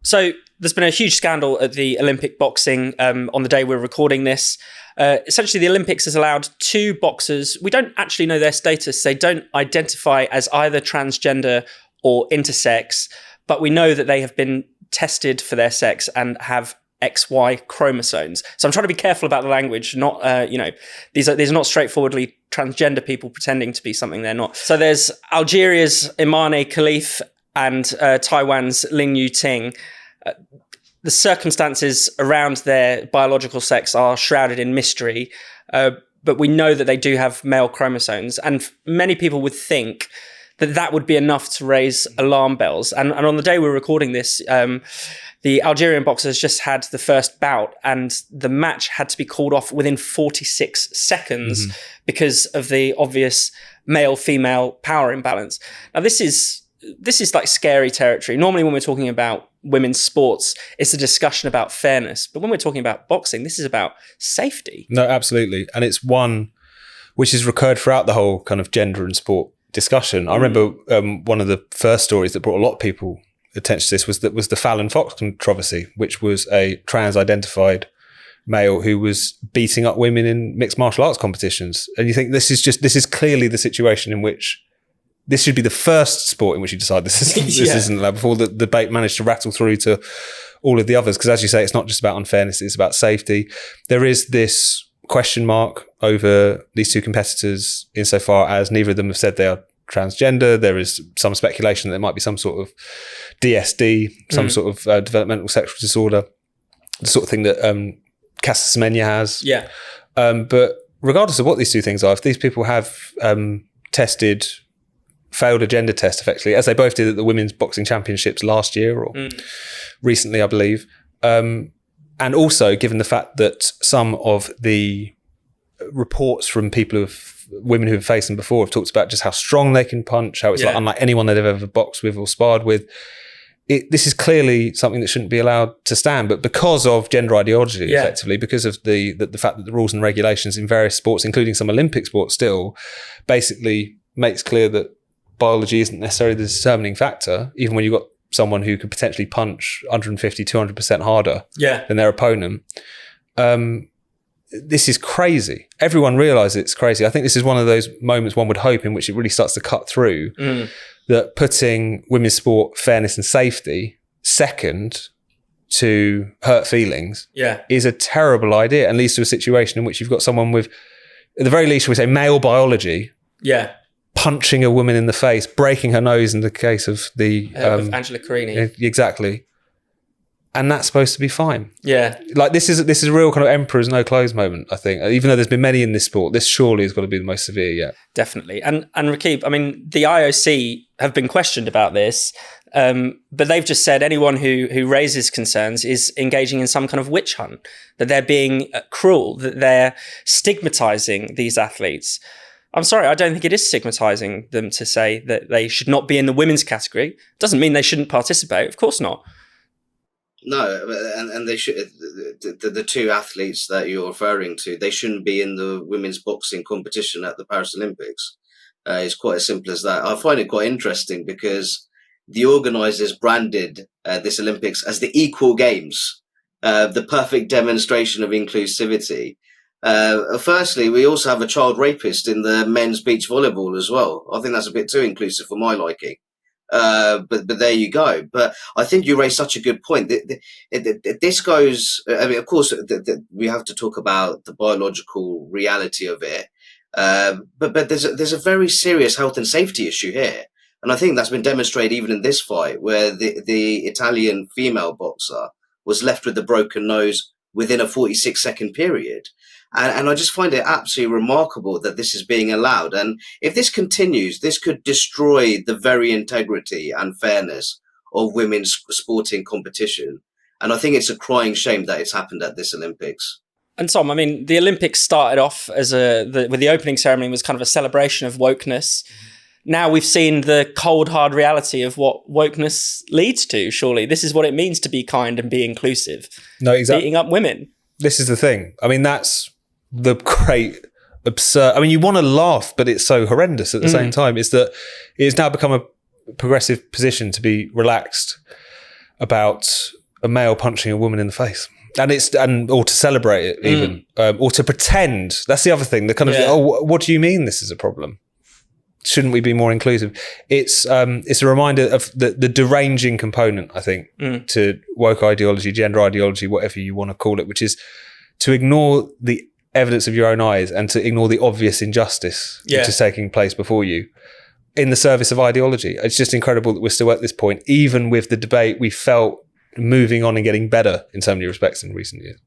So there's been a huge scandal at the Olympic boxing on the day we're recording this. Essentially, the Olympics has allowed 2 boxers. We don't actually know their status. They don't identify as either transgender or intersex, but we know that they have been tested for their sex and have XY chromosomes. So I'm trying to be careful about the language. Not, these are not straightforwardly transgender people pretending to be something they're not. So there's Algeria's Imane Khalif and Taiwan's Ling Yuting. The circumstances around their biological sex are shrouded in mystery, but we know that they do have male chromosomes, and many people would think that would be enough to raise alarm bells. And on the day we're recording this, the Algerian boxers just had the first bout, and the match had to be called off within 46 seconds because of the obvious male-female power imbalance. Now, this is like scary territory. Normally, when we're talking about women's sports, it's a discussion about fairness. But when we're talking about boxing, this is about safety. No, absolutely. And it's one which has recurred throughout the whole kind of gender and sport discussion. I remember one of the first stories that brought a lot of people attention to this was the Fallon Fox controversy, which was a trans-identified male who was beating up women in mixed martial arts competitions. And you think this is clearly the situation in which this should be the first sport in which you decide this isn't allowed, before the debate managed to rattle through to all of the others. Because as you say, it's not just about unfairness, it's about safety. There is this question mark over these 2 competitors insofar as neither of them have said they are transgender. There is some speculation that there might be some sort of DSD, some sort of developmental sexual disorder, the sort of thing that Casa Semenya has. Yeah. But regardless of what these 2 things are, if these people have failed a gender test effectively, as they both did at the Women's Boxing Championships last year or recently, I believe. And also given the fact that some of the reports from women who have faced them before have talked about just how strong they can punch, how it's like unlike anyone they've ever boxed with or sparred with. This is clearly something that shouldn't be allowed to stand, but because of gender ideology, effectively, because of the fact that the rules and regulations in various sports, including some Olympic sports still, basically makes clear that biology isn't necessarily the determining factor, even when you've got someone who could potentially punch 150, 200% harder than their opponent. This is crazy. Everyone realizes it's crazy. I think this is one of those moments one would hope in which it really starts to cut through that putting women's sport fairness and safety second to hurt feelings is a terrible idea and leads to a situation in which you've got someone with, at the very least, shall we say, male biology punching a woman in the face, breaking her nose in the case of the of Angela Carini. Exactly. And that's supposed to be fine. Yeah. Like this is a real kind of emperor's no clothes moment, I think. Even though there's been many in this sport, this surely has got to be the most severe yet. Definitely. And Rakib, I mean, the IOC have been questioned about this, but they've just said anyone who raises concerns is engaging in some kind of witch hunt, that they're being cruel, that they're stigmatizing these athletes. I'm sorry, I don't think it is stigmatizing them to say that they should not be in the women's category. Doesn't mean they shouldn't participate. Of course not. No, and they should. The 2 athletes that you're referring to, they shouldn't be in the women's boxing competition at the Paris Olympics. It's quite as simple as that. I find it quite interesting because the organisers branded this Olympics as the equal games, the perfect demonstration of inclusivity. Firstly, we also have a child rapist in the men's beach volleyball as well. I think that's a bit too inclusive for my liking. But there you go. But I think you raised such a good point. This goes, I mean, of course, we have to talk about the biological reality of it. But there's a very serious health and safety issue here. And I think that's been demonstrated even in this fight, where the Italian female boxer was left with a broken nose within a 46-second period. And I just find it absolutely remarkable that this is being allowed. And if this continues, this could destroy the very integrity and fairness of women's sporting competition. And I think it's a crying shame that it's happened at this Olympics. And Tom, I mean, the Olympics started off as with the opening ceremony was kind of a celebration of wokeness. Now we've seen the cold, hard reality of what wokeness leads to, surely. This is what it means to be kind and be inclusive. No, exactly. Beating up women. This is the thing. I mean, that's the great absurd. I mean, you want to laugh, but it's so horrendous at the same time. Is that it's now become a progressive position to be relaxed about a male punching a woman in the face. Or to celebrate it even, or to pretend. That's the other thing. The kind of, what do you mean this is a problem? Shouldn't we be more inclusive? It's a reminder of the deranging component, I think, to woke ideology, gender ideology, whatever you want to call it, which is to ignore the evidence of your own eyes and to ignore the obvious injustice which is taking place before you in the service of ideology. It's just incredible that we're still at this point, even with the debate we felt moving on and getting better in so many respects in recent years.